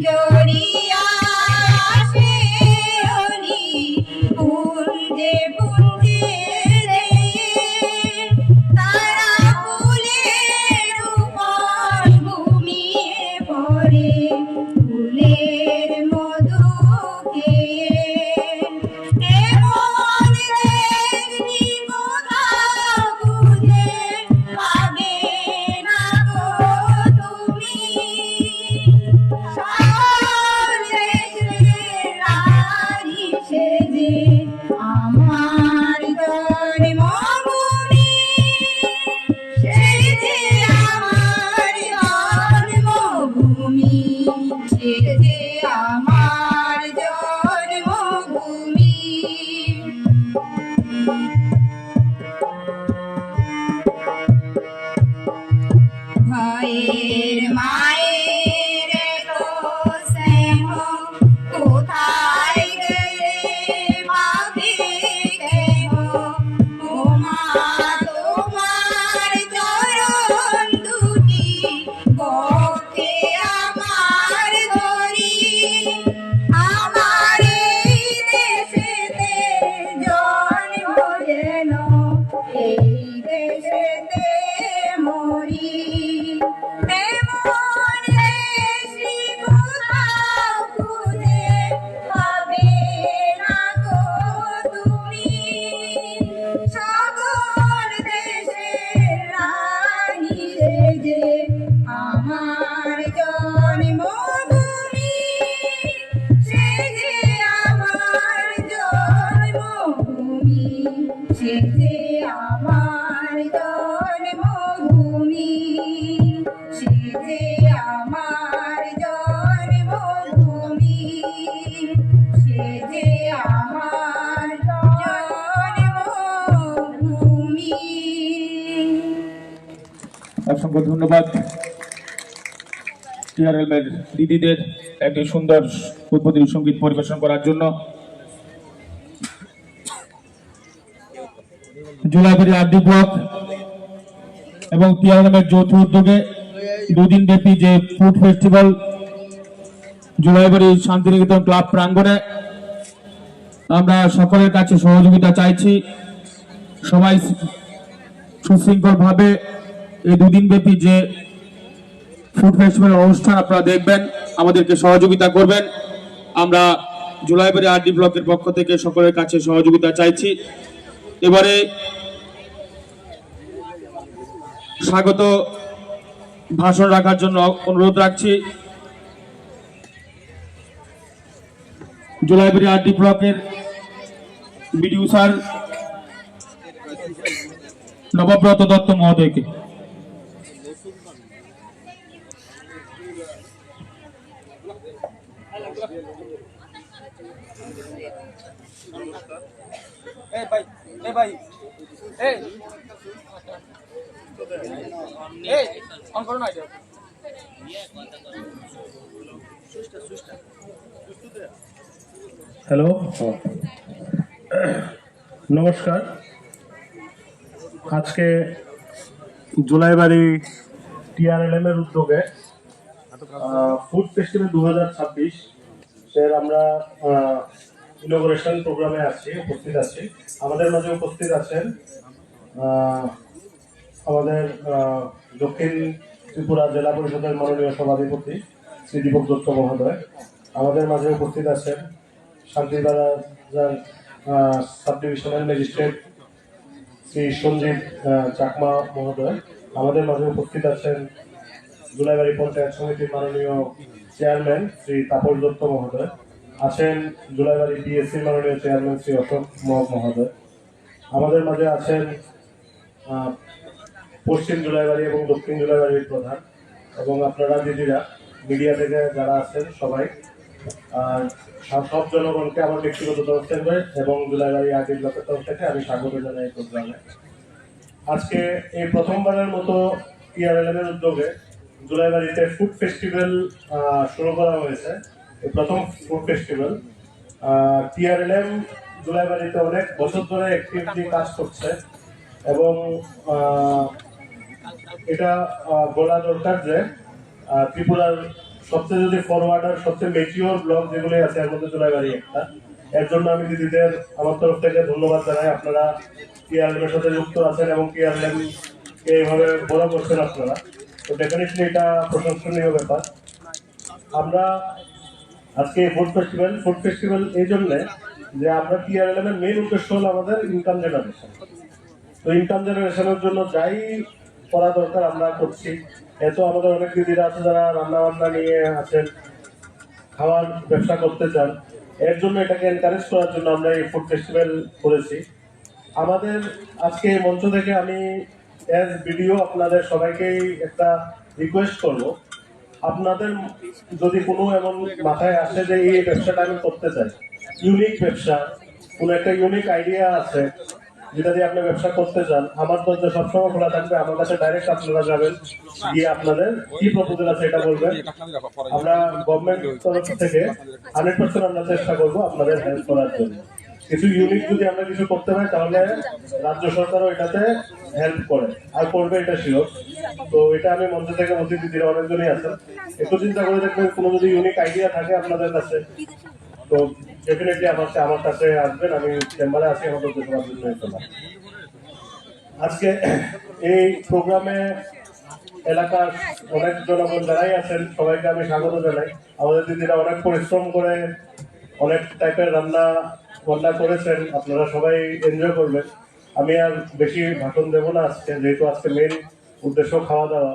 জড়িয়া আসে হরি পুঞ্জে পুঞ্জে রে তারা ফুলের উপর ঘুমিয়ে পড়ে ফুলের মধু খেয়ে এমন দেখনি কোথাও খুঁজে পাবে না গো তুমি রানী সেজে আমার জন্মভূমি সেজে আমার জন্মভূমি সেজে আমার জন্মভূমি ভাইয়ের মায়ের এত স্নেহ কোথায় গেলে পাবে কেহ ও মা তোমার চরণ দুটি বক্ষে আমার ধরি আমার এই দেশেতে জন্ম যেন এই দেশেতে মরি এমন দেশি কোথাও খুঁজে পাবে না গো তুমি সকল দেশের রানী সেজে আমার জন্মভূমি সেজে আমার জন্মভূমি সেজে আমার জন্মভূমি সেজে আমার জন্মভূমি সেজে আমার জন্মভূমি। অসংখ্য ধন্যবাদ টিআরএল দিদিদের একটি সুন্দর উদ্বোধনী সঙ্গীত পরিবেশন করার জন্য। জুলাইবাড়ি আরডি ব্লক এবং টিআরএল যৌথ উদ্যোগে দুদিন ব্যাপী যে food festival Julaibari Santiniketan club প্রাঙ্গণে আমরা সকলের কাছে সহযোগিতা চাইছি। সবাই সুশৃঙ্খল ভাবে এই দুদিন ব্যাপী যে ফুড ফেস্টিভ্যাল অনুষ্ঠান আপনারা দেখবেন, আমাদেরকে সহযোগিতা করবেন। আমরা জুলাইবাড়ি আরডি ব্লকের পক্ষ থেকে সকলের কাছে সহযোগিতা চাইছি। এবারে স্বাগত ভাষণ রাখার জন্য অনুরোধ রাখছি জুলাইবাড়ি আরডি ব্লকের বিডিও স্যার নবব্রত দত্ত মহোদয়কে। হ্যালো, নমস্কার। আজকে জুলাইবাড়ি টিআরএলএম এর উদ্যোগে ফুড ফেস্টিভ্যাল 2026 এর আমরা ইনোগ্রেশন প্রোগ্রামে উপস্থিত আছি। আমাদের মাঝে উপস্থিত আছেন আমাদের দক্ষিণ ত্রিপুরা জেলা পরিষদের মাননীয় সভাধিপতি শ্রী দীপক দত্ত মহোদয়। আমাদের মাঝে উপস্থিত আছেন Shantibazar sub divisional magistrate Shri Sanjib Chakma মহোদয়। আমাদের মাঝে উপস্থিত আছেন জুলাইবাড়ি পঞ্চায়েত সমিতির মাননীয় চেয়ারম্যান শ্রী তাপস দত্ত মহোদয়। আছেন জুলাইবাড়ি পিএসসির মাননীয় চেয়ারম্যান শ্রী অশোক মহোদয়। আমাদের মাঝে আছেন পশ্চিম জুলাইবাড়ি এবং দক্ষিণ জুলাইবাড়ির প্রধান এবং আপনারা দিদিরা মিডিয়া থেকে যারা আছেন সবাই, সব জনগণকে আমার ব্যক্তিগত তরফ থেকে এবং জুলাইবাড়ি আরডি ব্লকের তরফ থেকে আমি স্বাগত জানাই এই প্রোগ্রামে। আজকে এই প্রথমবারের মতো টিআরএলএম এর উদ্যোগে জুলাইবাড়িতে ফুড ফেস্টিভ্যাল শুরু করা হয়েছে। এই প্রথম ফুড ফেস্টিভ্যাল টিআরএলএম জুলাইবাড়িতে অনেক বছর ধরে অ্যাক্টিভলি কাজ করছে এবং এটা বলা দরকার যে ত্রিপুরার সবচেয়ে যদি ফরওয়ার্ড আর সবচেয়ে মেচিওর ব্লগ যেগুলো আছে এর মধ্যে জুলাইবাড়ি একটা। এর জন্য আমি দিদিদের আমার তরফ থেকে ধন্যবাদ জানাই। আপনারা টিআরএলের সাথে যুক্ত আছেন এবং টিআরএল এইভাবে বড় করছেন আপনারা, তো ডেফিনেটলি এটা প্রশংসনীয় ব্যাপার। আমরা আজকে ফুড ফেস্টিভ্যাল এই জন্যে যে আমরা টিআরএল এর মেইন উদ্দেশ্য হলো আমাদের ইনকাম জেনারেশন। তো ইনকাম জেনারেশনের জন্য যাই করা দরকার আমরা করছি। এত আমাদের অনেক দিদিরা আছে যারা রান্না বান্না নিয়ে আছেন, খাওয়ার ব্যবসা করতে চান, এর জন্য এটাকে এনকারেজ করার জন্য আমরা এই ফুড ফেস্টিভ্যাল করেছি। আমাদের আজকে এই মঞ্চ থেকে আমি অ্যাজ ভিডিও আপনাদের সবাইকেই একটা রিকোয়েস্ট করব, আপনাদের যদি কোনো এমন মাথায় আসে যে এই ব্যবসাটা আমি করতে চাই, ইউনিক ব্যবসা, কোনো একটা ইউনিক আইডিয়া আছে যেটা দিয়ে আপনি ব্যবসা করতে চান, আমার দরজা সবসময় খোলা থাকবে। আমার কাছে ডাইরেক্ট আপনারা যাবেন, গিয়ে আপনাদের কি প্রপোজাল আছে এটা বলবেন। আমরা গভর্নমেন্ট তরফ থেকে 100% আমরা চেষ্টা করবো আপনাদের হেল্প করার জন্য। কিছু ইউনিক যদি আমরা কিছু করতে পারি তাহলে রাজ্য সরকারও এটাতে হেল্প করে আর করবে, এটা শিওর। তো এটা আমি মঞ্চ থেকে বলছি, দিদিরা অনেকজনই আছেন, একটু চিন্তা করে দেখবেন কোনো যদি ইউনিক আইডিয়া থাকে আপনাদের কাছে, তো ডেফিনেটলি আমার কাছে আসবেন। আমি চেম্বারে আছি আমাদের দেশের জন্য। আজকে এই প্রোগ্রামে এলাকার অনেক জনগণ যারাই আছেন সবাইকে আমি স্বাগত জানাই। আমাদের দিদিরা অনেক পরিশ্রম করে অনেক টাইপের রান্না করেছেন, আপনারা সবাই এনজয় করবেন। আমি আর বেশি ভাষণ দেবো না আজকে, যেহেতু আজকে মেন উদ্দেশ্য খাওয়া দাওয়া।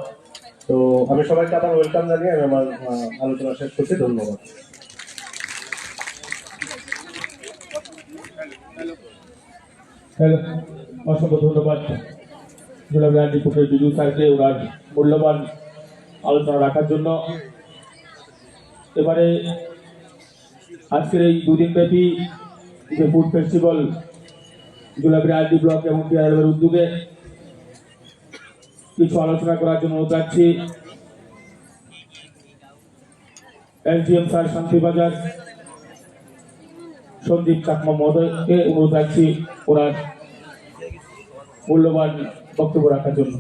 তো আমি সবাইকে আবার ওয়েলকাম জানিয়ে আমি আমার আলোচনা শেষ করছি। ধন্যবাদ। হ্যালো, অসংখ্য ধন্যবাদ জুলাইবাড়ি ডিপুটের বিজু স্যারকে ওনার মূল্যবান আলোচনা রাখার জন্য। এবারে আজকের এই দুদিন ব্যাপী যে food festival Julaibari RD block এবং টিআরএলের উদ্যোগে কিছু আলোচনা করার জন্য অনুরোধ রাখছি এসডিএম স্যার শান্তিবাজার সন্দীপ চাকমা মহোদয়কে অনুরোধ রাখছি ওনার মূল্যবান বক্তব্য রাখার জন্য।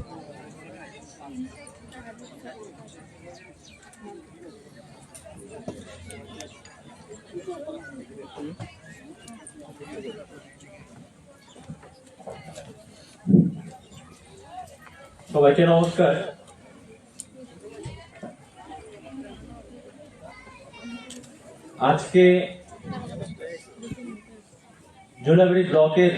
সবাইকে নমস্কার। আজকে জুলাইবাড়ি ব্লকের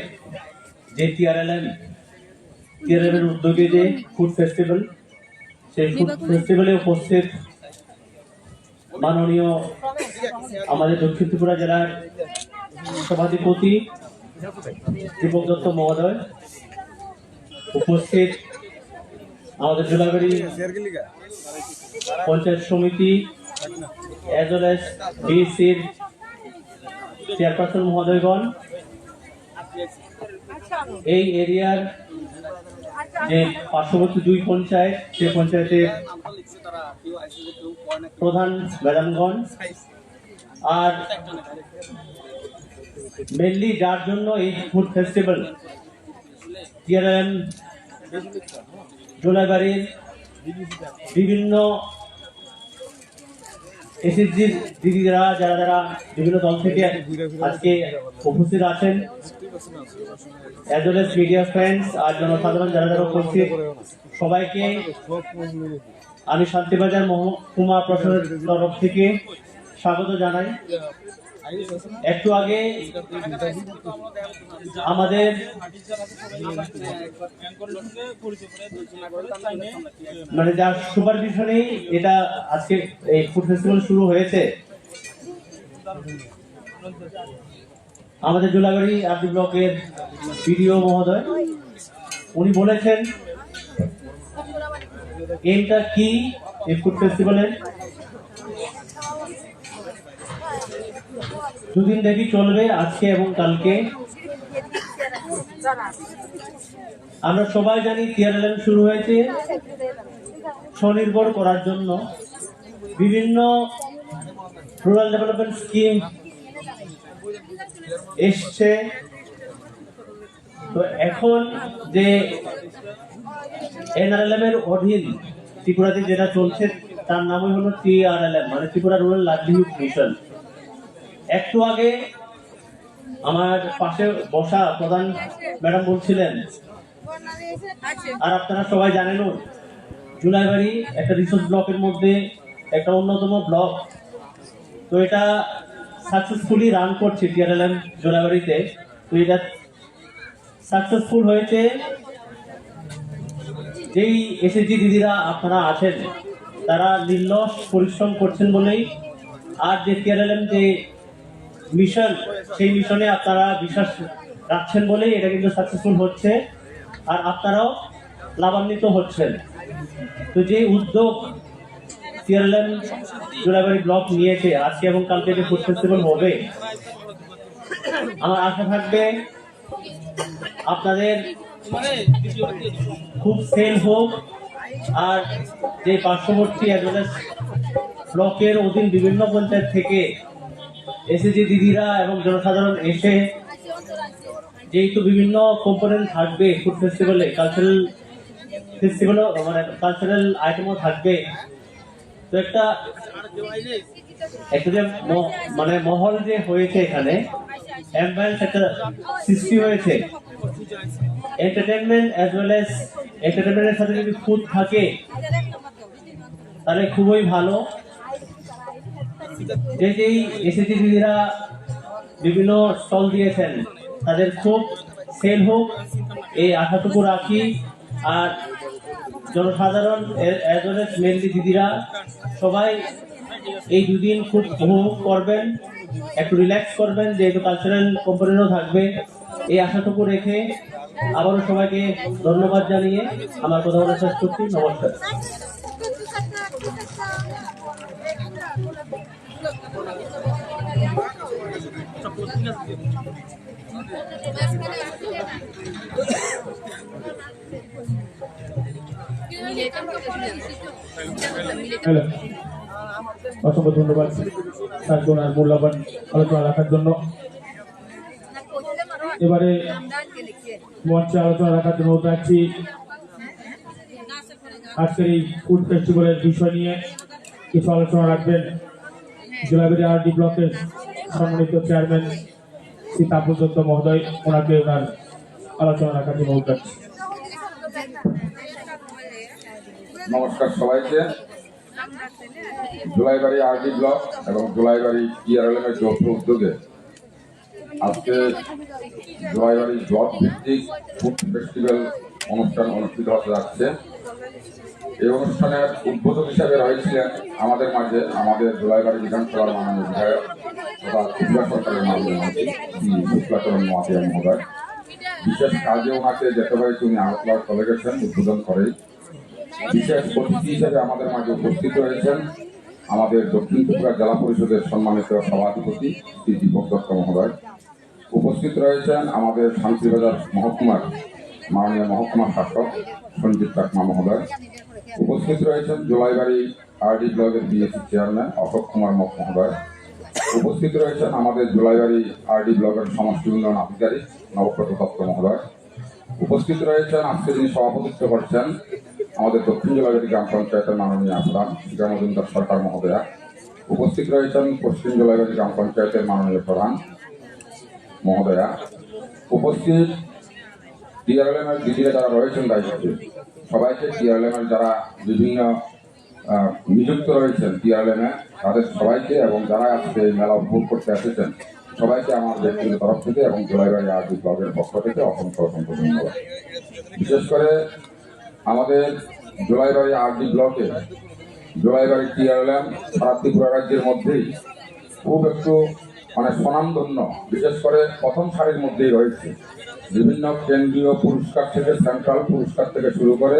যে টিআরএল উদ্যোগে যে ফুড ফেস্টিভ্যাল, সেই ফুড ফেস্টিভ্যালে উপস্থিত মাননীয় আমাদের দক্ষিণ ত্রিপুরা জেলার সভাধিপতি দীপক দত্ত মহোদয়, উপস্থিত আমাদের জুলাইবাড়ি পঞ্চায়েত সমিতি এজ ওয়েল এজ বিএসসির চেয়ারপারসন মহোদয়গণ, এই এরিয়ার যে পার্শ্ববর্তী দুই পঞ্চায়েত, সেই পঞ্চায়েতের প্রধান ম্যাডামগণ, আর মেনলি যার জন্য এই ফুড ফেস্টিভ্যাল টিআরএল জুলাইবাড়ির বিভিন্ন এসএসজি দিদিরা যারা বিভিন্ন দল থেকে আজকে উপস্থিত আছেন, as well as media friends আর জনসাধারণ যারা উপস্থিত, সবাইকে আমি শান্তিবাজার মহকুমা প্রশাসনের তরফ থেকে স্বাগত জানাই। একটু আগে আমাদের মানে যার সুপারভিশনেই এটা আজকে এই ফুড ফেস্টিভ্যাল শুরু হয়েছে, আমাদের জুলাইবাড়ি আরডি ব্লকের বিডিও মহোদয়, উনি বলেছেন এইটা কি এই ফুড ফেস্টিভ্যালের। দুদিন ব্যাপী চলবে, আজকে এবং কালকে। আমরা সবাই জানি টিআরএল শুরু হয়েছে স্বনির্ভর করার জন্য, বিভিন্ন রুরাল ডেভেলপমেন্ট স্কিম এসছে। তো এখন যে এনআরএলএম এর অধীন ত্রিপুরাতে যেটা চলছে তার নামই হলো TRLM, মানে ত্রিপুরা রুরাল লাইভলিহুড মিশন। একটু আগে আমার পাশে বসা প্রধান ম্যাডাম বলছিলেন, আর আপনারা সবাই জানেনও, জুলাইবাড়ি একটা রিসোর্স ব্লকের মধ্যে একটা অন্যতম ব্লক। তো এটা সাকসেসফুলি রান করছে TRLM জুলাইবাড়িতে। তো এটা সাকসেসফুল হয়েছে যেই এসএসজি দিদিরা আপনারা আছেন তারা নির্লস পরিশ্রম করছেন বলেই, আর যে TRLM যে মিশন, সেই মিশনে আপনারা বিশ্বাস রাখছেন বলেই এটা কিন্তু সাকসেসফুল হচ্ছে, আর আপনারাও লাভান্বিত হচ্ছেন। তো যে উদ্যোগ TRLM জুলাইবাড়ি ব্লক নিয়েছে, আজকে এবং কালকে যে ফুড ফেস্টিভ্যাল হবে, আমার আশা থাকবে আপনাদের খুব সেল হোক, আর যে পার্শ্ববর্তী ব্লকের অধীন বিভিন্ন পঞ্চায়েত থেকে এসএসজি দিদিরা এবং জনসাধারণ এসে, যেহেতু বিভিন্ন কম্পোনেন্ট থাকবে ফুড ফেস্টিভ্যালে, কালচারাল ফেস্টিভ্যালও মানে কালচারাল আইটেমও থাকবে, তো একটা যে মানে মহল যে হয়েছে এখানে, অ্যাম্বিয়েন্স একটা সৃষ্টি হয়েছে, এন্টারটেনমেন্ট অ্যাজ ওয়েল এজ এন্টারটেনমেন্টের সাথে যদি ফুড থাকে তাহলে খুবই ভালো। যেই এসএসজি দিদিরা বিভিন্ন স্টল দিয়েছেন তাদের খুব সেল হোক, এই আশাটুকু রাখি। আর জনসাধারণ অ্যাজ ওয়েল এজ মেনলি দিদিরা সবাই এই দুদিন খুব উপভোগ করবেন, একটু রিল্যাক্স করবেন, যেহেতু কালচারাল কম্পোনেন্টও থাকবে। এই আশাটুকু রেখে আবারও সবাইকে ধন্যবাদ জানিয়ে আমার কথা বলা শেষ করছি। নমস্কার। হ্যালো, অসংখ্য ধন্যবাদ সার্জন আর মূল্যবান আলোচনা রাখার জন্য। এবারে মঞ্চে আলোচনা রাখার জন্য চাচ্ছি আজকের এই ফুড ফেস্টিভ্যালের বিষয় নিয়ে কিছু আলোচনা রাখবেন জুলাইবাড়ি আরডি ব্লকের সম্মানিত চেয়ারম্যান শ্রী তাপস দত্ত মহোদয়। ওনাকে ওনার আলোচনা রাখার জন্য চাচ্ছি। নমস্কার সবাইকে। জুলাইবাড়ি আরডি ব্লক এবং জুলাইবাড়ি TRLM এর যৌথ উদ্যোগে আজকে জুলাইবাড়ি ব্লক ভিত্তিক ফুড ফেস্টিভ্যাল অনুষ্ঠান অনুষ্ঠিত হতে যাচ্ছে। এই অনুষ্ঠানের উদ্বোধক হিসাবে রয়েছিলেন আমাদের মাঝে আমাদের জুলাইবাড়ি বিধানসভার মাননীয় বিধায়ক তথা ত্রিপুরা সরকারের মাননীয় মন্ত্রী শ্রী শুক্লাচরণ মহাশয় মহোদয়। বিশেষ কাজে ওনাকে যেতে হয়েছে, উনি আগরতলায় চলে গেছেন উদ্বোধন করেই। বিশেষ অতিথি হিসেবে আমাদের মাঝে উপস্থিত রয়েছেন আমাদের দক্ষিণ ত্রিপুরা জেলা পরিষদের সম্মানিত সভাধিপতি শ্রী দীপক দত্ত মহোদয়। উপস্থিত রয়েছেন আমাদের শান্তিবাজার মহকুমার মাননীয় মহকুমা শাসক সঞ্জিত চাকমা মহোদয়। উপস্থিত রয়েছেন জুলাইবাড়ি আরডি ব্লকের বিএসি চেয়ারম্যান অশোক কুমার মহোদয়। উপস্থিত রয়েছেন আমাদের জুলাইবাড়ি আরডি ব্লকের সমষ্টি উন্নয়ন আধিকারিক নবব্রত দত্ত মহোদয়। উপস্থিত রয়েছেন আজকে যিনি সভাপতিত্ব করছেন আমাদের দক্ষিণ জুলাইবাড়ি গ্রাম পঞ্চায়েতের মাননীয় প্রধান শিখা মজুমদার সরকার মহোদয়া। উপস্থিত রয়েছেন পশ্চিম জুলাইবাড়ি গ্রাম পঞ্চায়েতের মাননীয় প্রধান মহোদয়া। উপস্থিত TRLM এর দিদিরা যারা রয়েছেন দায়িত্বে, সবাইকে TRLM এর যারা বিভিন্ন নিযুক্ত রয়েছেন TRLM এ, তাদের সবাইকে এবং যারা আজকে এই মেলা উপভোগ করতে এসেছেন সবাইকে আমার ব্যক্তিগত তরফ থেকে এবং জুলাইবাড়ি আরডি ব্লকের পক্ষ থেকে অসংখ্য অসংখ্য ধন্যবাদ। বিশেষ করে আমাদের জুলাইবাড়ি আরডি ব্লকে জুলাইবাড়ি TRLM সারা ত্রিপুরা রাজ্যের মধ্যেই খুব একটু মানে স্বনামধন্য, বিশেষ করে প্রথম সারির মধ্যেই রয়েছে। বিভিন্ন কেন্দ্রীয় পুরস্কার থেকে, সেন্ট্রাল পুরস্কার থেকে শুরু করে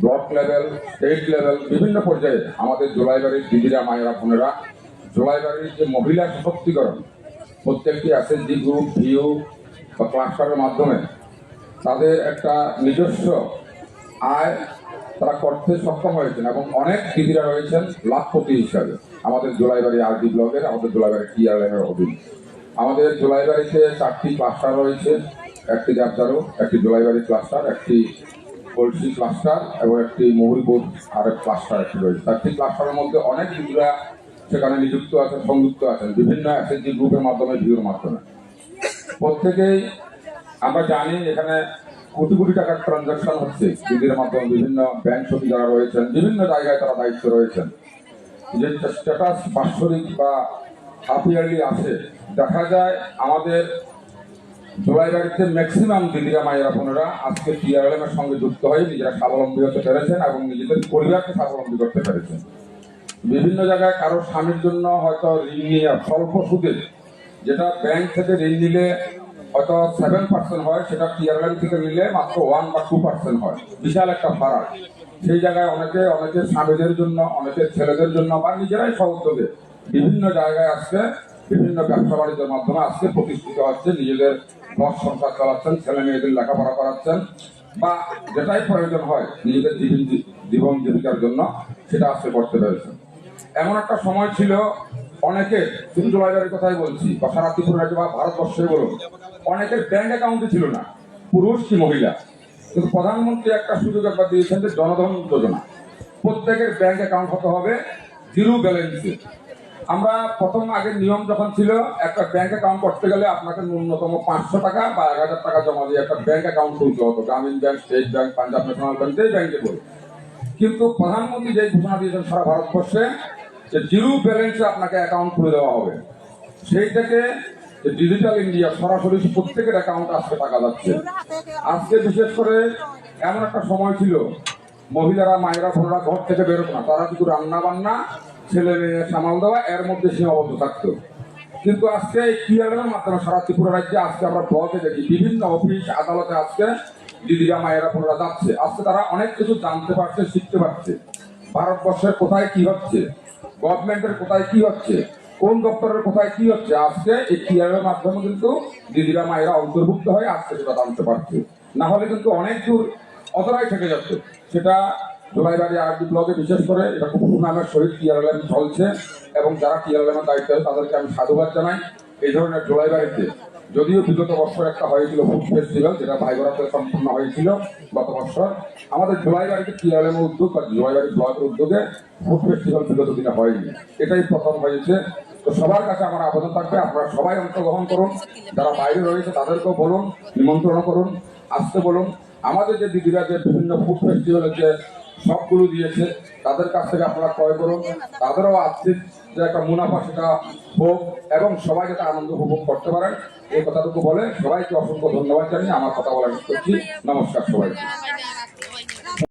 ব্লক লেভেল, স্টেট লেভেল, বিভিন্ন পর্যায়ে আমাদের জুলাইবাড়ির দিদিরা, মায়েরা, বোনেরা জুলাইবাড়ির যে মহিলা সশক্তিকরণ, প্রত্যেকটি এসএসজি গ্রুপ, ভিউ বা ক্লাস্টারের মাধ্যমে তাদের একটা নিজস্ব আয় তারা করতে সক্ষম হয়েছেন এবং অনেক দিদিরা রয়েছেন লাখপতি হিসাবে আমাদের জুলাইবাড়ি আরডি ব্লকের, আমাদের জুলাইবাড়ি TRLM এর অধীনে। আমাদের জুলাইবাড়িতে 4টি ক্লাস্টার রয়েছে, একটি দেবদারু, একটি জুলাইবাড়ি ক্লাস্টার, একটি কলসি ক্লাস্টার এবং একটি মহুরিপুর আরেক ক্লাস্টার একটি রয়েছে। 4টি ক্লাস্টারের মধ্যে অনেক দিদিরা সেখানে নিযুক্ত আছেন, সংযুক্ত আছেন বিভিন্ন এসএসজি গ্রুপের মাধ্যমে, ভিউর মাধ্যমে। প্রত্যেকেই আমরা জানি এখানে কোটি কোটি টাকার ট্রানজাকশন হচ্ছে দিদির মাধ্যমে। বিভিন্ন ব্যাংক সমিতি যারা রয়েছেন বিভিন্ন জায়গায় তারা দায়িত্ব রয়েছেন। যে স্ট্যাটাস বাৎসরিক বা হাফ ইয়ারলি আসে, দেখা যায় আমাদের জোলাইবাড়িতে ম্যাক্সিমাম দিদিরা মায়েরা বোনেরা আজকে টিআরএলএম এর সঙ্গে যুক্ত হয়ে নিজেরা স্বাবলম্বী হতে পেরেছেন এবং নিজেদের পরিবারকে স্বাবলম্বী করতে পেরেছেন। বিভিন্ন জায়গায় কারো স্বামীর জন্য হয়তো ঋণ নিয়ে স্বল্প সুদে, যেটা ব্যাংক থেকে ঋণ নিলে হয়তো 7% হয়, সেটা টিআরএলএম থেকে নিলে মাত্র 1 বা 2% হয়। বিশাল একটা ফারাক। সেই জায়গায় অনেকের স্বামীদের জন্য, অনেকের ছেলেদের জন্য বা নিজেরাই সহযোগে বিভিন্ন জায়গায় আজকে বিভিন্ন ব্যবসা বাণিজ্যের মাধ্যমে আজকে প্রতিষ্ঠিত হচ্ছে, নিজেদের ঘর সংসার চালাচ্ছেন, ছেলে মেয়েদের লেখাপড়া করাচ্ছেন বা যেটাই প্রয়োজন হয় নিজেদের জীবন জীবিকার জন্য সেটা আজকে করতে পেরেছেন। এমন একটা সময় ছিল অনেকের, শুধু জোলাইবাড়ির কথাই বলছি বা সারা ত্রিপুরা রাজ্য বা ভারতবর্ষে বলুন, অনেকের ব্যাংক অ্যাকাউন্টে ছিল না, পুরুষ কি মহিলা। কিন্তু প্রধানমন্ত্রী একটা সুযোগ একবার দিয়েছেন যে জনধন যোজনা, প্রত্যেকের ব্যাংক অ্যাকাউন্ট হতে হবে জিরো ব্যালেন্সে। আমরা প্রথম আগের নিয়ম যখন ছিল একটা ব্যাংক অ্যাকাউন্ট করতে গেলে আপনাকে ন্যূনতম 500 টাকা বা 1000 টাকা জমা দিয়ে একটা ব্যাংক অ্যাকাউন্ট খুলতে হতো, গ্রামীণ bank, state bank, Punjab national bank, যেই ব্যাংকে বলে। কিন্তু প্রধানমন্ত্রী যে ঘোষণা দিয়েছেন সারা ভারতবর্ষে যে জিরো ব্যালেন্সে আপনাকে অ্যাকাউন্ট খুলে দেওয়া হবে, সেই থেকে ডিজিটাল ইন্ডিয়া সরাসরি প্রত্যেকের অ্যাকাউন্টে আজকে টাকা যাচ্ছে। আজকে বিশেষ করে এমন একটা সময় ছিল মহিলারা, মায়েরা, বোনেরা ঘর থেকে বেরোতো না, তারা কিন্তু রান্না বান্না, ছেলে মেয়ে সামাল দেওয়া এর মধ্যে সীমাবদ্ধ থাকতো। কিন্তু আজকে এই টিআরএলের মাধ্যমে সারা ত্রিপুরা রাজ্যে আজকে আমরা ব্লকে দেখি বিভিন্ন অফিস আদালতে আজকে দিদিরা মায়েরা বোনেরা যাচ্ছে। আজকে তারা অনেক কিছু জানতে পারছে, শিখতে পারছে। ভারতবর্ষের কোথায় কি হচ্ছে, গভর্নমেন্টের কোথায় কি হচ্ছে, কোন দপ্তরের কোথায় কি হচ্ছে, আজকে এই টিআরএলের মাধ্যমে কিন্তু দিদিরা মায়েরা অন্তর্ভুক্ত হয়ে আজকে সেটা জানতে পারছে। না হলে কিন্তু অনেক দূর অতরাই থেকে যাচ্ছে। সেটা জোলাইবাড়ি আরডি ব্লকে বিশেষ করে এটা খুব সুনামের সহিত টিআরএলএম চলছে এবং যারা টিআরএলএম এর দায়িত্ব আছে তাদেরকে আমি সাধুবাদ জানাই। এই ধরনের জোলাইবাড়িতে যদিও বিগত বছর একটা হয়েছিল ফুড ফেস্টিভ্যাল, যেটা ভাইগোরাতে সম্পূর্ণ হয়েছিল গত বছর, আমাদের জোলাইবাড়িতে টিআরএলএম এর উদ্যোগ বা জোলাইবাড়ি ব্লকের উদ্যোগে ফুড ফেস্টিভ্যাল বিগত দিনে হয়নি, এটাই প্রথম হয়েছে। তো সবার কাছে আমার আবেদন থাকবে আপনারা সবাই অংশগ্রহণ করুন, যারা বাইরে রয়েছে তাদেরকেও বলুন, নিমন্ত্রণ করুন, আসতে বলুন। আমাদের যে দিদিরা যে বিভিন্ন ফুড ফেস্টিভ্যালের যে সবগুলো দিয়েছে তাদের কাছ থেকে আপনারা ক্রয় করুন, তাদেরও আর্থিক যে একটা মুনাফা সেটা হোক এবং সবাই যাতে আনন্দ উপভোগ করতে পারেন, এই কথাটুকু বলে সবাইকে অসংখ্য ধন্যবাদ জানিয়ে আমার কথা বলার করছি। নমস্কার সবাইকে।